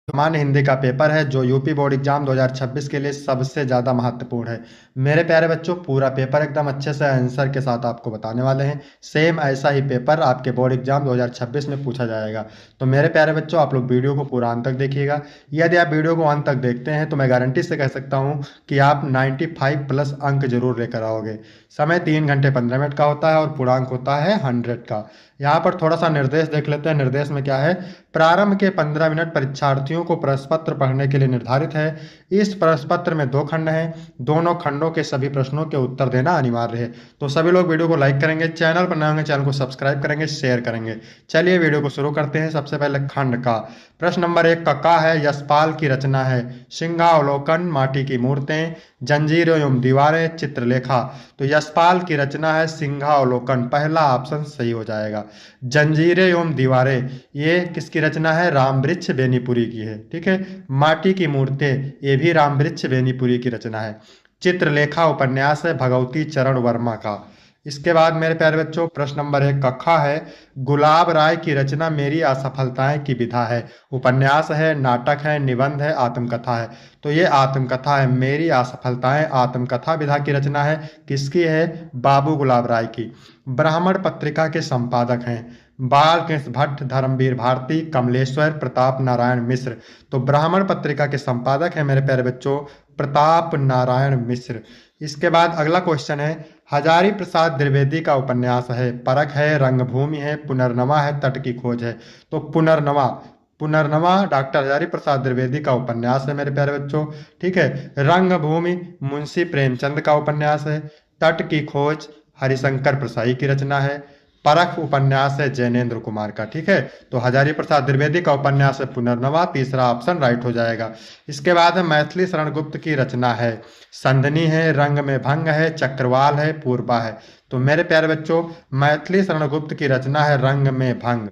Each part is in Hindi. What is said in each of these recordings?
सामान्य हिंदी का पेपर है जो यूपी बोर्ड एग्जाम 2026 के लिए सबसे ज़्यादा महत्वपूर्ण है। मेरे प्यारे बच्चों, पूरा पेपर एकदम अच्छे से आंसर के साथ आपको बताने वाले हैं। सेम ऐसा ही पेपर आपके बोर्ड एग्जाम 2026 में पूछा जाएगा। तो मेरे प्यारे बच्चों, आप लोग वीडियो को पूरा अंत तक देखिएगा। यदि आप वीडियो को अंत तक देखते हैं तो मैं गारंटी से कह सकता हूँ कि आप 95 प्लस अंक जरूर लेकर आओगे। समय 3 घंटे 15 मिनट का होता है और पूर्णांक होता है 100 का। यहाँ पर थोड़ा सा निर्देश देख लेते हैं। निर्देश में क्या है? प्रारंभ के 15 मिनट परीक्षार्थियों को प्रश्न पत्र पढ़ने के लिए निर्धारित है। इस प्रश्न पत्र में 2 खंड हैं। दोनों खंडों के सभी प्रश्नों के उत्तर देना अनिवार्य है। तो सभी लोग वीडियो को लाइक करेंगे, चैनल पर नए होंगे चैनल को सब्सक्राइब करेंगे, शेयर करेंगे। चलिए वीडियो को शुरू करते हैं। सबसे पहले खंड का प्रश्न नंबर 1 का है यशपाल की रचना है। सिंहावलोकन, माटी की मूर्तें, जंजीरें एवं दीवारें, चित्रलेखा। तो यशपाल की रचना है सिंहावलोकन, पहला ऑप्शन सही हो जाएगा। जंजीरें एवं दीवारें, ये किसकी रचना है? रामवृक्ष बेनीपुरी की है। ठीक है। माटी की मूर्तें, ये भी रामवृक्ष बेनीपुरी की रचना है। चित्रलेखा उपन्यास है भगवती चरण वर्मा का। इसके बाद मेरे प्यारे बच्चों, प्रश्न नंबर 1 कक्षा है गुलाब राय की रचना मेरी असफलताएं की विधा है। उपन्यास है, नाटक है, निबंध है, आत्मकथा है। तो ये आत्मकथा है। मेरी असफलताएं आत्मकथा विधा की रचना है। किसकी है? बाबू गुलाब राय की। ब्राह्मण पत्रिका के संपादक हैं बाल कृष्ण भट्ट, धर्मवीर भारती, कमलेश्वर प्रताप नारायण मिश्र। तो ब्राह्मण पत्रिका के संपादक हैं मेरे प्यारे बच्चों प्रताप नारायण मिश्र। इसके बाद अगला क्वेश्चन है हजारी प्रसाद द्विवेदी का उपन्यास है। परख है, रंगभूमि है, पुनर्नवा है, तट की खोज है। तो पुनर्नवा, पुनर्नवा डॉक्टर हजारी प्रसाद द्विवेदी का उपन्यास है मेरे प्यारे बच्चों। ठीक है। रंगभूमि मुंशी प्रेमचंद का उपन्यास है। तट की खोज हरिशंकर प्रसाई की रचना है। परख उपन्यास है जैनेन्द्र कुमार का। ठीक है। तो हजारी प्रसाद द्विवेदी का उपन्यास है पुनर्नवा, तीसरा ऑप्शन राइट हो जाएगा। इसके बाद है मैथिली शरण गुप्त की रचना है। संधनी है, रंग में भंग है, चक्रवाल है, पूर्वा है। तो मेरे प्यारे बच्चों, मैथिली शरण गुप्त की रचना है रंग में भंग।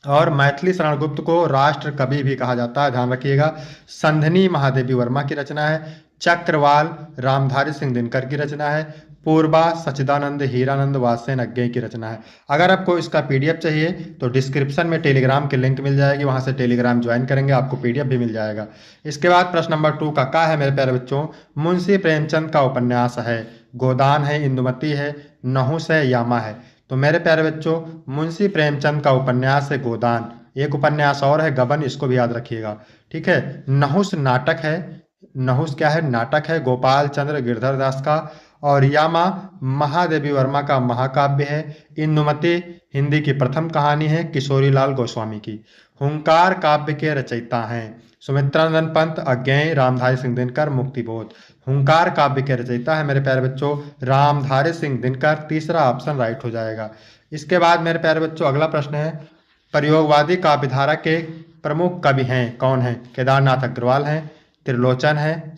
और मैथिली शरण गुप्त को राष्ट्र कवि भी कहा जाता है, ध्यान रखिएगा। संधनी महादेवी वर्मा की रचना है। चक्रवाल रामधारी सिंह दिनकर की रचना है। पूर्वा सच्चिदानंद हीरानंद वासेन अज्ञेय की रचना है। अगर आपको इसका पीडीएफ चाहिए तो डिस्क्रिप्शन में टेलीग्राम की लिंक मिल जाएगी, वहां से टेलीग्राम ज्वाइन करेंगे, आपको पीडीएफ भी मिल जाएगा। इसके बाद प्रश्न नंबर 2 का है मेरे प्यारे बच्चों मुंशी प्रेमचंद का उपन्यास है। गोदान है, इंदुमती है, नहुस है, यामा है। तो मेरे प्यारे बच्चों, मुंशी प्रेमचंद का उपन्यास है गोदान। एक उपन्यास और है गबन, इसको भी याद रखिएगा। ठीक है। नहुस नाटक है। नहुस क्या है? नाटक है, गोपाल चंद्र गिरधर दास का। और यामा महादेवी वर्मा का महाकाव्य है। इंदुमती हिंदी की प्रथम कहानी है किशोरीलाल गोस्वामी की। हुंकार काव्य के रचयिता हैं सुमित्रानंदन पंत, अज्ञेय, रामधारी सिंह दिनकर, मुक्तिबोध। हुंकार काव्य के रचयिता है मेरे प्यारे बच्चों रामधारी सिंह दिनकर, तीसरा ऑप्शन राइट हो जाएगा। इसके बाद मेरे प्यारे बच्चों अगला प्रश्न है प्रयोगवादी काव्यधारा के प्रमुख कवि हैं कौन है? केदारनाथ अग्रवाल हैं, त्रिलोचन है,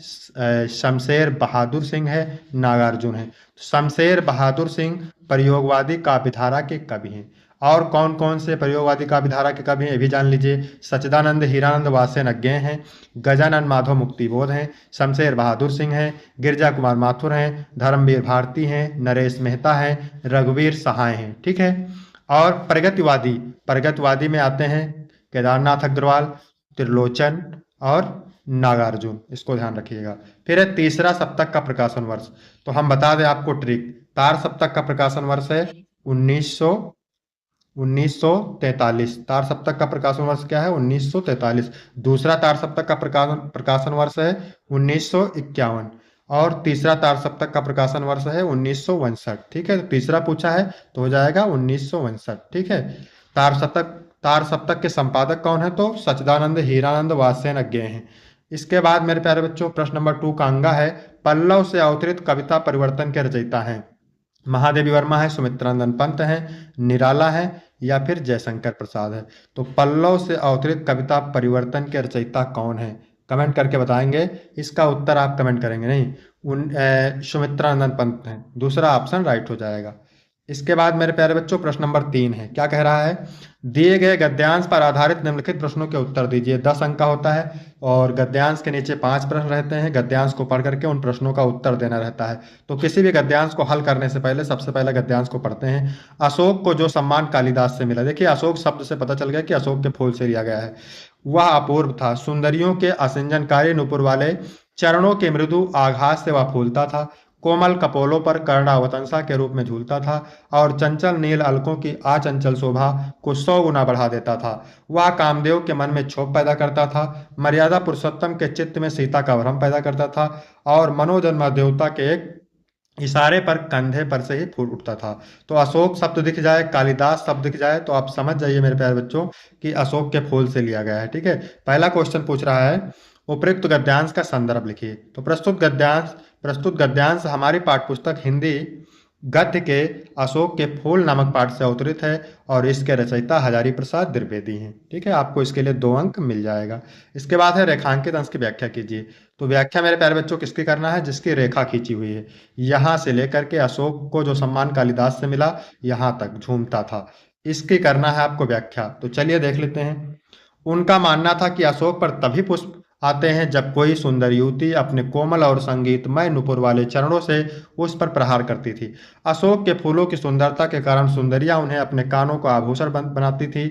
शमशेर बहादुर सिंह है, नागार्जुन है। शमशेर बहादुर सिंह प्रयोगवादी काव्यधारा के कवि हैं। और कौन कौन से प्रयोगवादी काव्यधारा के कवि हैं ये भी जान लीजिए। सच्चिदानंद हीरानंद वासेन अज्ञेय हैं, गजानन माधव मुक्तिबोध हैं, शमशेर बहादुर सिंह हैं, गिरजा कुमार माथुर हैं, धर्मवीर भारती हैं, नरेश मेहता हैं, रघुवीर सहाय हैं। ठीक है। और प्रगतिवादी, प्रगतिवादी में आते हैं केदारनाथ अग्रवाल, त्रिलोचन और नागार्जुन, इसको ध्यान रखिएगा। फिर है तीसरा सप्तक का प्रकाशन वर्ष। तो हम बता दें आपको ट्रिक, तार सप्तक का प्रकाशन वर्ष है 1943। तार सप्तक का प्रकाशन वर्ष क्या है? 1943। दूसरा तार सप्तक का प्रकाशन वर्ष है 1951। और तीसरा तार सप्तक का प्रकाशन वर्ष है 1962। ठीक है। तो तीसरा पूछा है तो हो जाएगा 1962। ठीक है। तार सप्तक के संपादक कौन है? तो सच्चिदानंद हीरानंद वासेन अज्ञेय हैं। इसके बाद मेरे प्यारे बच्चों प्रश्न नंबर 2 का अंगा है पल्लव से अवतरित कविता परिवर्तन के रचयिता हैं। महादेवी वर्मा है, सुमित्रानंदन पंत है, निराला है, या फिर जयशंकर प्रसाद है। तो पल्लव से अवतरित कविता परिवर्तन के रचयिता कौन है? कमेंट करके बताएंगे। इसका उत्तर आप कमेंट करेंगे नहीं। सुमित्रानंदन पंत हैं, दूसरा ऑप्शन राइट हो जाएगा। इसके बाद मेरे प्यारे बच्चों प्रश्न नंबर 3 है। क्या कह रहा है? दिए गए गद्यांश पर आधारित निम्नलिखित प्रश्नों के उत्तर दीजिए। 10 अंक का होता है और गद्यांश के नीचे 5 प्रश्न रहते हैं। गद्यांश को पढ़ करके उन प्रश्नों का उत्तर देना रहता है। तो किसी भी गद्यांश को हल करने से पहले सबसे पहले गद्यांश को पढ़ते हैं। अशोक को जो सम्मान कालिदास से मिला, देखिए अशोक शब्द से पता चल गया कि अशोक के फूल से लिया गया है। वह अपूर्व था। सुंदरियों के असंजनकारी नुपुर वाले चरणों के मृदु आघात से वह फूलता था। कोमल कपोलों पर कर्णावतंसा के रूप में झूलता था और चंचल नील अलकों की अचंचल शोभा को 100 गुना बढ़ा देता था। वह कामदेव के मन में क्षोभ पैदा करता था, मर्यादा पुरुषोत्तम के चित्त में सीता का भ्रम पैदा करता था और मनोजन्मा देवता के एक इशारे पर कंधे पर से ही फूट उठता था। तो अशोक शब्द दिख जाए, कालिदास शब्द दिख जाए, तो आप समझ जाइए मेरे प्यारे बच्चों कि अशोक के फूल से लिया गया है। ठीक है, पहला क्वेश्चन पूछ रहा है उपयुक्त गद्यांश का संदर्भ लिखिए। तो प्रस्तुत गद्यांश हमारी पाठ्यपुस्तक हिंदी गद्य के अशोक के फूल नामक पाठ से अवतरित है और इसके रचयिता हजारी प्रसाद द्विवेदी हैं। ठीक है, आपको इसके लिए 2 अंक मिल जाएगा। इसके बाद है रेखांकित अंश की व्याख्या कीजिए। तो व्याख्या मेरे प्यारे बच्चों किसकी करना है? जिसकी रेखा खींची हुई है, यहां से लेकर के अशोक को जो सम्मान कालिदास से मिला यहां तक झूमता था, इसकी करना है आपको व्याख्या। तो चलिए देख लेते हैं। उनका मानना था कि अशोक पर तभी पुष्प आते हैं जब कोई सुंदर युवती अपने कोमल और संगीतमय नुपुर वाले चरणों से उस पर प्रहार करती थी। अशोक के फूलों की सुंदरता के कारण सुंदरियां उन्हें अपने कानों का आभूषण बनाती थी।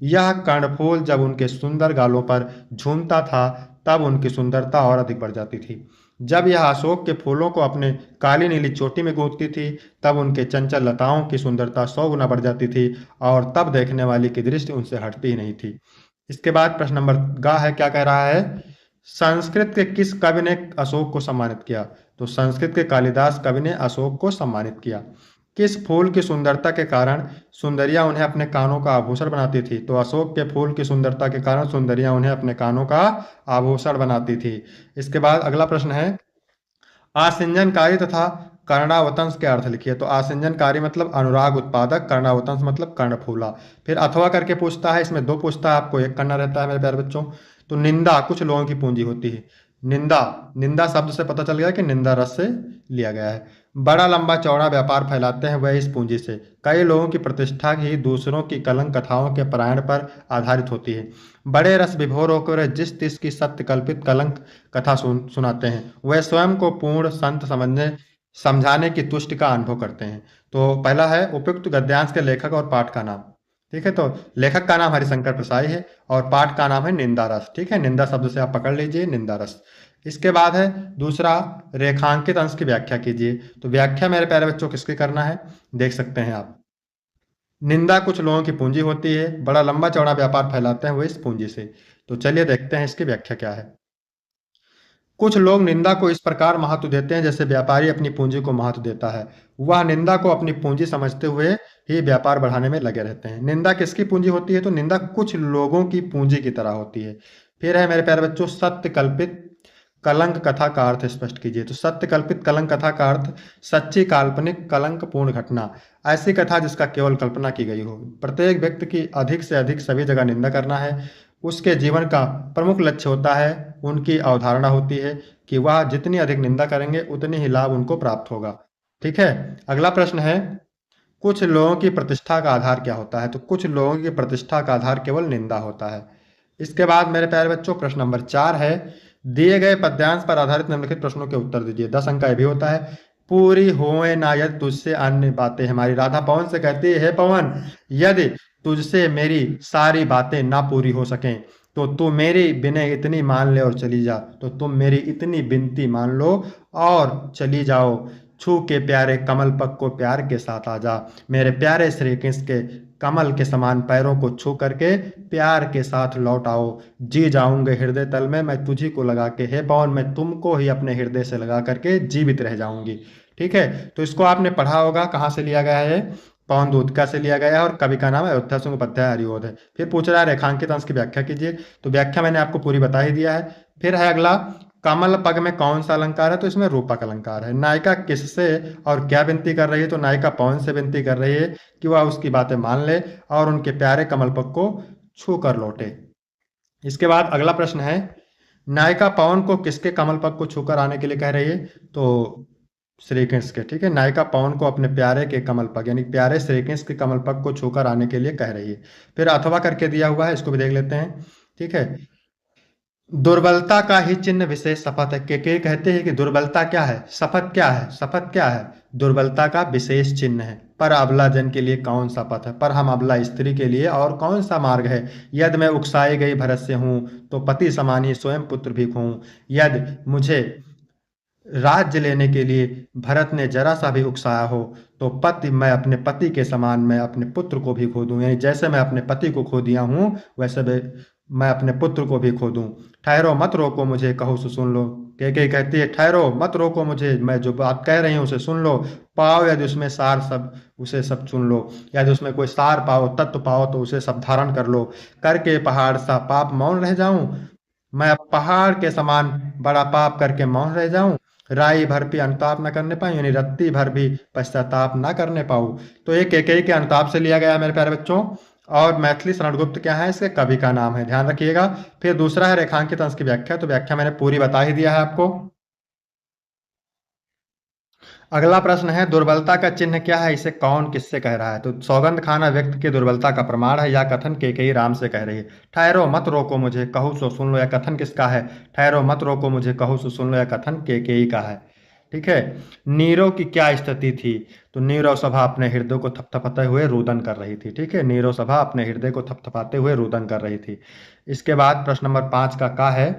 यह कर्णफूल जब उनके सुंदर गालों पर झूमता था तब उनकी सुंदरता और अधिक बढ़ जाती थी। जब यह अशोक के फूलों को अपने काली नीली चोटी में गूंथती थी तब उनके चंचल लताओं की सुंदरता 100 गुना बढ़ जाती थी और तब देखने वाली की दृष्टि उनसे हटती ही नहीं थी। इसके बाद प्रश्न नंबर गा है, क्या कह रहा है? संस्कृत के किस कवि ने अशोक को सम्मानित किया? तो संस्कृत के कालिदास कवि ने अशोक को सम्मानित किया। किस फूल की सुंदरता के कारण सुंदरियां उन्हें अपने कानों का आभूषण बनाती थी? तो अशोक के फूल की सुंदरता के कारण सुंदरियां उन्हें अपने कानों का आभूषण बनाती थी। इसके बाद अगला प्रश्न है आसिंजनकारी तथा कर्णावतंस के अर्थ लिखिए। तो आसिंजनकारी मतलब अनुराग उत्पादक, कर्णावतंस मतलब कर्णफूला। फिर अथवा करके पूछता है, इसमें 2 पूछता है, आपको एक करना रहता है मेरे प्यारे बच्चों। तो निंदा कुछ लोगों की पूंजी होती है। निंदा, निंदा शब्द से पता चल गया कि निंदा रस से लिया गया है। बड़ा लंबा चौड़ा व्यापार फैलाते हैं वह इस पूंजी से। कई लोगों की प्रतिष्ठा ही दूसरों की कलंक कथाओं के पारायण पर आधारित होती है। बड़े रस विभोर होकर जिस तिस की सत्य कल्पित कलंक कथा सुनाते हैं वह स्वयं को पूर्ण संत समझाने की तुष्टि का अनुभव करते हैं। तो पहला है उपयुक्त गद्यांश के लेखक और पाठ का नाम। ठीक है, तो लेखक का नाम हरिशंकर प्रसाई है और पाठ का नाम है निंदा रस। ठीक है, निंदा शब्द से आप पकड़ लीजिए, निंदा रस। इसके बाद है दूसरा, रेखांकित अंश की व्याख्या कीजिए। तो व्याख्या मेरे प्यारे बच्चों किसकी करना है, देख सकते हैं आप। निंदा कुछ लोगों की पूंजी होती है, बड़ा लंबा चौड़ा व्यापार फैलाते हैं वो इस पूंजी से। तो चलिए देखते हैं इसकी व्याख्या क्या है। कुछ लोग निंदा को इस प्रकार महत्व देते हैं जैसे व्यापारी अपनी पूंजी को महत्व देता है। वह निंदा को अपनी पूंजी समझते हुए ही व्यापार बढ़ाने में लगे रहते हैं। निंदा किसकी पूंजी होती है? तो निंदा कुछ लोगों की पूंजी की तरह होती है। फिर है मेरे प्यारे बच्चों सत्य कल्पित कलंक कथा का अर्थ स्पष्ट कीजिए। तो सत्य कल्पित कलंक कथा का अर्थ सच्ची काल्पनिक कलंक पूर्ण घटना, ऐसी कथा जिसका केवल कल्पना की गई हो। प्रत्येक व्यक्ति की अधिक से अधिक सभी जगह निंदा करना है। उसके जीवन का प्रमुख लक्ष्य होता है, उनकी अवधारणा होती है कि वह जितनी अधिक निंदा करेंगे उतनी ही लाभ उनको प्राप्त होगा। ठीक है, अगला प्रश्न है कुछ लोगों की प्रतिष्ठा का आधार क्या होता है? तो कुछ लोगों की प्रतिष्ठा का आधार केवल निंदा होता है। इसके बाद मेरे प्यारे बच्चों प्रश्न नंबर 4 है दिए गए पद्यांश पर आधारित निम्नलिखित प्रश्नों के उत्तर दीजिए। 10 अंक का यह भी होता है। पूरी होए ना यदि तुझसे अन्य बातें, हमारी राधा पवन से कहती है, हे पवन यदि तुझसे मेरी सारी बातें ना पूरी हो सकें तो तू मेरी विनय इतनी मान ले और चली जा। तो तुम मेरी इतनी विनती मान लो और चली जाओ। छू के प्यारे कमल पग को प्यार के साथ आ जा। मेरे प्यारे श्री कृष्ण के कमल के समान पैरों को छू करके प्यार के साथ लौट आओ। जी जाऊंगे हृदय तल में मैं तुझी को लगा के, हे पवन मैं तुमको ही अपने हृदय से लगा करके जीवित रह जाऊंगी। ठीक है, तो इसको आपने पढ़ा होगा, कहाँ से लिया गया है? पवन दूधका से लिया गया है और कवि का नाम है अयोध्या सिंह उपाध्याय हरिओध है। फिर पूछ रहा है रेखांकित अंश की व्याख्या कीजिए। तो व्याख्या मैंने आपको पूरी बता ही दिया है। फिर है अगला, कमल पग में कौन सा अलंकार है? तो इसमें रूपक अलंकार है। नायिका किससे और क्या विनती कर रही है? तो नायिका पवन से विनती कर रही है कि वह उसकी बातें मान ले और उनके प्यारे कमल पग को छू कर लौटे। इसके बाद अगला प्रश्न है नायिका पवन को किसके कमल पग को छूकर आने के लिए कह रही है? तो श्री कृष्ण के। ठीक है, नायिका पवन को अपने प्यारे के कमल पग यानी प्यारे श्री कृष्ण के कमल पग को छूकर आने के लिए कह रही है। फिर अथवा करके दिया हुआ है, इसको भी देख लेते हैं। ठीक है, दुर्बलता का ही चिन्ह विशेष शपथ है। के कहते हैं कि दुर्बलता क्या है, शपथ क्या है, शपथ क्या है, दुर्बलता का विशेष चिन्ह है। पर अबला जन के लिए कौन सा पथ है, पर हम अबला स्त्री के लिए और कौन सा मार्ग है। यदि मैं उकसाई गई भरत से हूँ, तो पति समानी स्वयं पुत्र भी खोऊं। यदि मुझे राज्य लेने के लिए भरत ने जरा सा भी उकसाया हो, तो मैं अपने पति के समान मैं अपने पुत्र को भी खो दूं। यानी जैसे मैं अपने पति को खो दिया हूं, वैसे मैं अपने पुत्र को भी खो दूं। ठहरो मत रोको मुझे, कहो सो सुन लो। के कहती है, ठहरो मत रोको मुझे, मैं जो बात कह रही हूँ उसे सुन लो। पाओ यदि उसमें सार सब, उसे सब चुन लो। यदि उसमें कोई सार पाओ, तत्व पाओ, तो उसे सब धारण कर लो। करके पहाड़ सा पाप मौन रह जाऊं, मैं अब पहाड़ के समान बड़ा पाप करके मौन रह जाऊं। राई भर भी अनुताप न करने पाऊं, यानी रत्ती भर भी पश्चाताप न करने पाऊं। तो ये केकई के अनुताप से लिया गया है मेरे प्यारे बच्चों। और मैथिली शरणगुप्त क्या है, इसके कवि का नाम है, ध्यान रखिएगा। फिर दूसरा है रेखांकित अंश की व्याख्या। तो व्याख्या मैंने पूरी बता ही दिया है आपको। अगला प्रश्न है, दुर्बलता का चिन्ह क्या है, इसे कौन किससे कह रहा है। तो सौगंध खाना व्यक्ति की दुर्बलता का प्रमाण है, या कथन केकई राम से कह रही है। ठहरो मत रोको मुझे, कहूँ सो सुन लो, या कथन किसका है, ठहरो मत रोको मुझे, कहूँ सो सुन लो, या कथन केकई का है। ठीक है। नीरव की क्या स्थिति थी। तो नीरव सभा अपने हृदय को थपथपाते हुए रुदन कर रही थी। ठीक है, नीरव सभा अपने हृदय को थपथपाते हुए रुदन कर रही थी। इसके बाद प्रश्न नंबर 5 का है,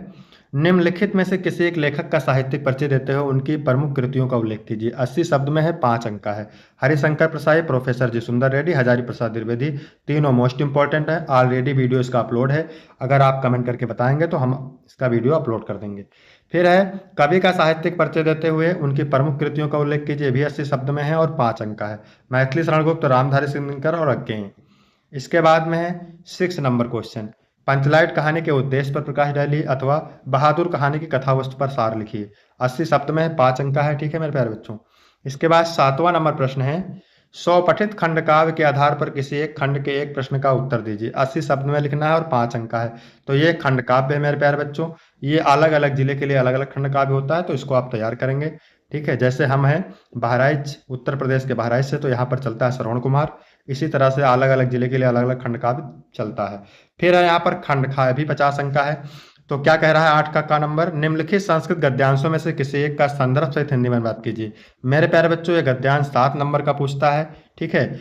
निम्नलिखित में से किसी एक लेखक का साहित्यिक परिचय देते हुए उनकी प्रमुख कृतियों का उल्लेख कीजिए। 80 शब्द में है, 5 अंक का है। हरिशंकर प्रसाई, प्रोफेसर जी सुंदर रेड्डी, हजारी प्रसाद द्विवेदी, तीनों मोस्ट इंपॉर्टेंट है। ऑलरेडी वीडियो इसका अपलोड है, अगर आप कमेंट करके बताएंगे तो हम इसका वीडियो अपलोड कर देंगे। फिर है, कवि का साहित्यिक परिचय देते हुए उनकी प्रमुख कृतियों का उल्लेख कीजिए, भी 80 शब्द में है और 5 अंक का है। मैथिली शरणगुप्त, रामधारी सिंह और अज्ञेय। इसके बाद में है 6 नंबर क्वेश्चन, पंचलाइट कहानी के उद्देश्य पर प्रकाश डालिए अथवा बहादुर कहानी की कथा वस्तु पर सार लिखिए। 80 शब्द में 5 अंक का है। ठीक है मेरे प्यारे बच्चों। इसके बाद 7वां नंबर प्रश्न है, स्वपठित खंड काव्य के आधार पर किसी एक खंड के एक प्रश्न का उत्तर दीजिए। 80 शब्द में लिखना है और 5 अंक का है। तो ये खंड काव्य है मेरे प्यारे बच्चों। ये अलग अलग जिले के लिए अलग अलग खंड काव्य होता है, तो इसको आप तैयार करेंगे। ठीक है, जैसे हम हैं बहराइच, उत्तर प्रदेश के बहराइच से, तो यहाँ पर चलता है श्रवण कुमार। इसी तरह से अलग अलग जिले के लिए अलग अलग खंड काव्य चलता है। फिर है यहाँ पर खंड काव्य भी 50 अंक का है। तो क्या कह रहा है 8 का नंबर, निम्नलिखित संस्कृत गद्यांशों में से किसी एक का संदर्भ सहित हिंदी में बात कीजिए। मेरे प्यारे बच्चों, ये गद्यांश 7 नंबर का पूछता है। ठीक है,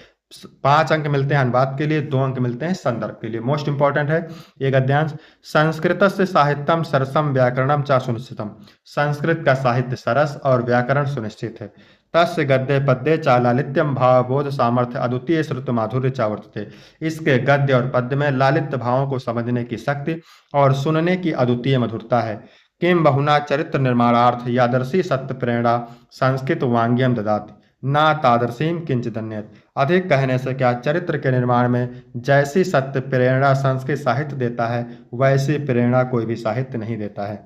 5 अंक मिलते हैं अनुवाद के लिए, 2 अंक मिलते हैं संदर्भ के लिए। मोस्ट इंपॉर्टेंट है ये गद्यांश। संस्कृत से साहित्यम सरसम व्याकरणम चा सुनिश्चितम। संस्कृत का साहित्य सरस और व्याकरण सुनिश्चित है। तस्य गद्य पद्य चा लालित्यम भावबोध सामर्थ्य अद्वितीय श्रुत माधुर्य चा वर्तते। इसके गद्य और पद्य में लालित भावों को समझने की शक्ति और सुनने की अद्वितीय मधुरता है। किम बहुना चरित्र निर्माणार्थ यादर्शी सत्य प्रेरणा संस्कृत वांग्यम ददाति ना तादर्शीम किंचिदन्यत। अधिक कहने से क्या, चरित्र के निर्माण में जैसी सत्य प्रेरणा संस्कृत साहित्य देता है, वैसी प्रेरणा कोई भी साहित्य नहीं देता है।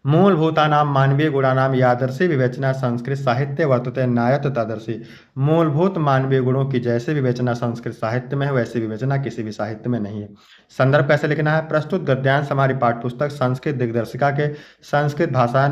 मूलभूतानां मानवीय गुणानां यादर्शी विवेचना संस्कृत साहित्य वर्तते नायत तादर्शी। मूलभूत मानवीय गुणों की जैसे विवेचना संस्कृत साहित्य में है, वैसी विवेचना किसी भी साहित्य में नहीं है। संदर्भ कैसे लिखना है, प्रस्तुत गद्यांश हमारी पाठ्यपुस्तक संस्कृत दिग्दर्शिका के संस्कृत भाषा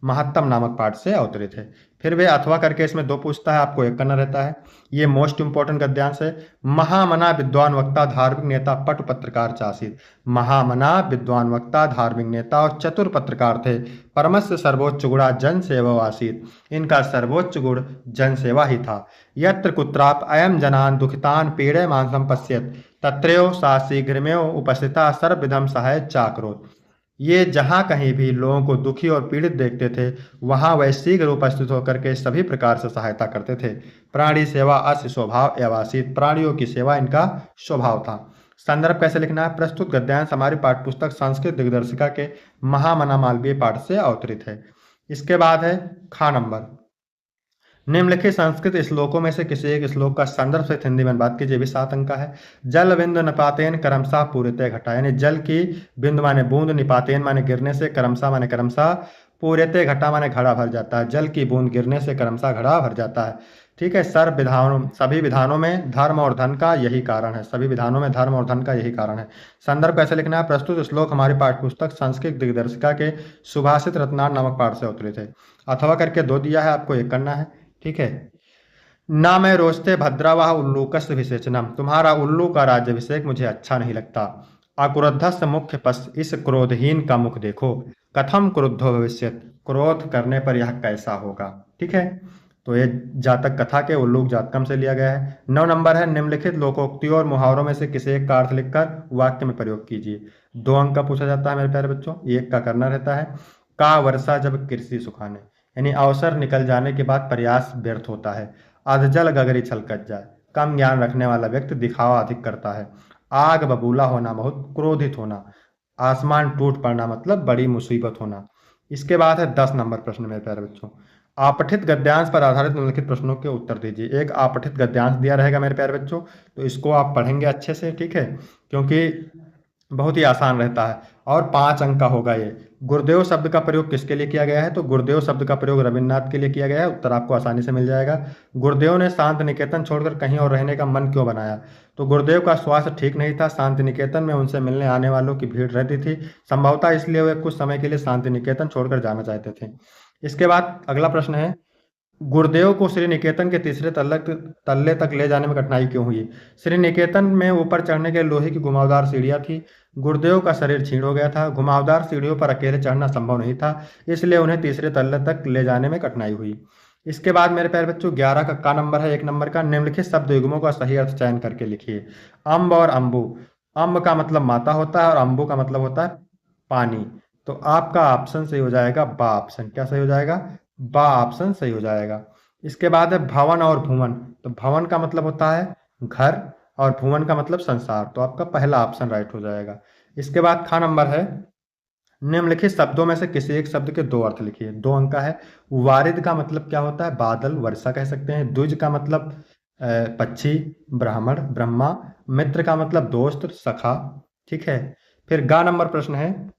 महत्तम नामक पाठ से अवतरित है। फिर वे अथवा करके इसमें 2 पूछता है, आपको 1 करना रहता है। ये मोस्ट इंपॉर्टेंट गद्यांश है। महामना विद्वान वक्ता धार्मिक नेता पट पत्रकार चासित। महामना विद्वान वक्ता धार्मिक नेता और चतुर पत्रकार थे। परमस्य सर्वोच्च गुणा जन सेवा आसीत। इनका सर्वोच्च गुण जन सेवा ही था। यत्र कुत्राप अयम जनान दुखितान पीड़े मांसम पश्यत तत्रयो सा शीघ्रमेव उपस्थिता सर्वविधम सहाय चाकरोत। ये जहाँ कहीं भी लोगों को दुखी और पीड़ित देखते थे, वहाँ वह शीघ्र उपस्थित होकर के सभी प्रकार से सहायता करते थे। प्राणी सेवा अस्य स्वभाव एवासीत। प्राणियों की सेवा इनका स्वभाव था। संदर्भ कैसे लिखना है, प्रस्तुत गद्यांश हमारी पाठ्यपुस्तक संस्कृत दिग्दर्शिका के महामना मालवीय पाठ से अवतरित है। इसके बाद है खा नंबर, निम्नलिखित संस्कृत श्लोकों में से किसी एक श्लोक का संदर्भ से हिंदी में बात कीजिए, भी 7 अंक का है। जल बिंदु निपातेन करमसा पूरिते घटा, यानी जल की बिंदु माने बूंद, निपातेन माने गिरने से, करमसा माने करमसा, पूरिते घटा माने घड़ा भर जाता है। जल की बूंद गिरने से करमसा घड़ा भर जाता है। ठीक है, सर्व विधानों सभी विधानों में धर्म और धन का यही कारण है। सभी विधानों में धर्म और धन का यही कारण है। संदर्भ कैसे लिखना है, प्रस्तुत श्लोक हमारी पाठ्यपुस्तक संस्कृत दिग्दर्शिका के सुभाषित रत्नार नामक पाठ से अवतरित है। अथवा करके 2 दिया है, आपको 1 करना है। ठीक है, ना मैं रोजते भद्रावाह उल्लूकस विशेषणम। तुम्हारा उल्लू का राज्याभिषेक मुझे अच्छा नहीं लगता। अक्रुद्धस्य मुख्य पश्य, इस क्रोधहीन का मुख देखो। कथम क्रुद्धो भविष्यत्, क्रोध करने पर यह कैसा होगा। ठीक है, तो ये जातक कथा के उल्लूक जातकम से लिया गया है। 9 नंबर है, निम्नलिखित लोकोक्तियों और मुहावरों में से किसी एक का अर्थ लिखकर वाक्य में प्रयोग कीजिए। 2 अंक का पूछा जाता है मेरे प्यारे बच्चों, एक का करना रहता है। का वर्षा जब कृषि सुखाने, यानी अवसर निकल जाने के बाद प्रयास व्यर्थ होता है। अधजल गगरी छलकत जाए, कम ज्ञान रखने वाला व्यक्ति दिखावा अधिक करता है। आग बबूला होना, बहुत क्रोधित होना। आसमान टूट पड़ना मतलब बड़ी मुसीबत होना। इसके बाद है 10 नंबर प्रश्न मेरे प्यारे बच्चों, आपठित गद्यांश पर आधारित निम्नलिखित प्रश्नों के उत्तर दीजिए। एक आपठित गद्यांश दिया रहेगा मेरे प्यारे बच्चों, तो इसको आप पढ़ेंगे अच्छे से, ठीक है, क्योंकि बहुत ही आसान रहता है और 5 अंक का होगा ये। गुरुदेव शब्द का प्रयोग किसके लिए किया गया है, तो गुरुदेव शब्द का प्रयोग रविन्द्रनाथ के लिए किया गया है। उत्तर आपको आसानी से मिल जाएगा। गुरुदेव ने शांत निकेतन छोड़कर कहीं और रहने का मन क्यों बनाया, तो गुरुदेव का स्वास्थ्य ठीक नहीं था। शांति निकेतन में उनसे मिलने आने वालों की भीड़ रहती थी, संभवतः इसलिए वे कुछ समय के लिए शांति निकेतन छोड़कर जाना चाहते थे। इसके बाद अगला प्रश्न है, गुरुदेव को श्री निकेतन के तीसरे तल्ले तक ले जाने में कठिनाई क्यों हुई। श्री निकेतन में ऊपर चढ़ने के लोहे की घुमावदार सीढ़ियां थी। गुरुदेव का शरीर क्षीण हो गया था, घुमावदार सीढ़ियों पर अकेले चढ़ना संभव नहीं था, इसलिए उन्हें तीसरे तल्ले तक ले जाने में कठिनाई हुई। इसके बाद मेरे प्यारे बच्चों 11 का नंबर है, 1 नंबर का। निम्नलिखित शब्द युग्मों का सही अर्थ चयन करके लिखिए। अम्ब और अम्बु, अम्ब का मतलब माता होता है और अम्बु का मतलब होता है पानी। तो आपका ऑप्शन सही हो जाएगा बा ऑप्शन। क्या सही हो जाएगा, बा ऑप्शन सही हो जाएगा। इसके बाद है भवन और भुवन, तो भवन का मतलब होता है घर और भुवन का मतलब संसार, तो आपका पहला ऑप्शन राइट हो जाएगा। इसके बाद खा नंबर है, निम्नलिखित शब्दों में से किसी एक शब्द के 2 अर्थ लिखिए। 2 अंक का है। वारिद का मतलब क्या होता है, बादल वर्षा कह सकते हैं। द्विज का मतलब पक्षी, ब्राह्मण ब्रह्मा। मित्र का मतलब दोस्त सखा, ठीक है। फिर गा नंबर प्रश्न है,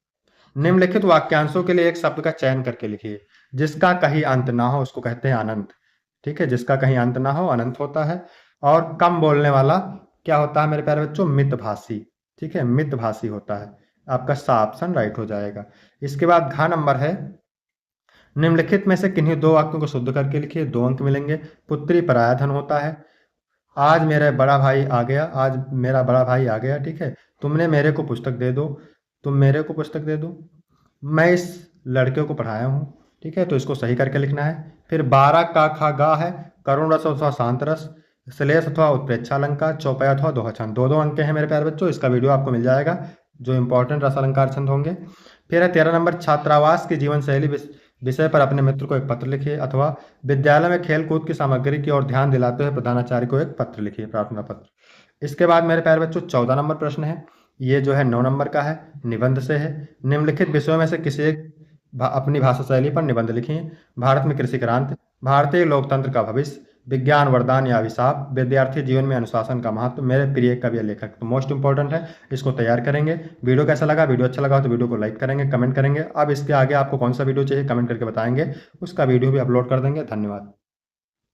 निम्नलिखित वाक्यांशों के लिए एक शब्द का चयन करके लिखिए। जिसका कहीं अंत ना हो उसको कहते हैं अनंत, ठीक है, जिसका कहीं अंत ना हो अनंत होता है। और कम बोलने वाला क्या होता है मेरे प्यारे बच्चों, मितभाषी, ठीक है, मितभाषी होता है। आपका सा ऑप्शन राइट हो जाएगा। इसके बाद घ नंबर है, निम्नलिखित में से किन्हीं 2 वाक्यों को शुद्ध करके लिखिए, 2 अंक मिलेंगे। पुत्री पराया धन होता है। आज मेरा बड़ा भाई आ गया, आज मेरा बड़ा भाई आ गया, ठीक है। तुमने मेरे को पुस्तक दे दो, तुम मेरे को पुस्तक दे दो। मैं इस लड़के को पढ़ाया हूँ, ठीक है, तो इसको सही करके लिखना है। फिर 12 का खा गा है, करुण रस अथवा शांत रस, श्लेष अथवा उत्प्रेक्षा अलंकार, चौपाया अथवा दोहा छंद। 2-2 अंक हैं मेरे प्यारे बच्चों। इसका वीडियो आपको मिल जाएगा जो इंपॉर्टेंट रस अलंकार छंद होंगे। फिर है 13 नंबर, छात्रावास की जीवन शैली विषय पर अपने मित्र को एक पत्र लिखिए, अथवा विद्यालय में खेल कूद की सामग्री की ओर ध्यान दिलाते हुए प्रधानाचार्य को एक पत्र लिखिए, प्रार्थना पत्र। इसके बाद मेरे प्यारे बच्चों 14 नंबर प्रश्न है, ये जो है 9 नंबर का है, निबंध से है। निम्नलिखित विषयों में से किसी एक अपनी भाषा शैली पर निबंध लिखिए। भारत में कृषि क्रांति, भारतीय लोकतंत्र का भविष्य, विज्ञान वरदान या अभिशाप, विद्यार्थी जीवन में अनुशासन का महत्व, मेरे प्रिय कवि लेखक। तो मोस्ट इंपॉर्टेंट है, इसको तैयार करेंगे। वीडियो कैसा लगा, वीडियो अच्छा लगा तो वीडियो को लाइक करेंगे, कमेंट करेंगे। अब इसके आगे आपको कौन सा वीडियो चाहिए कमेंट करके बताएंगे, उसका वीडियो भी अपलोड कर देंगे। धन्यवाद।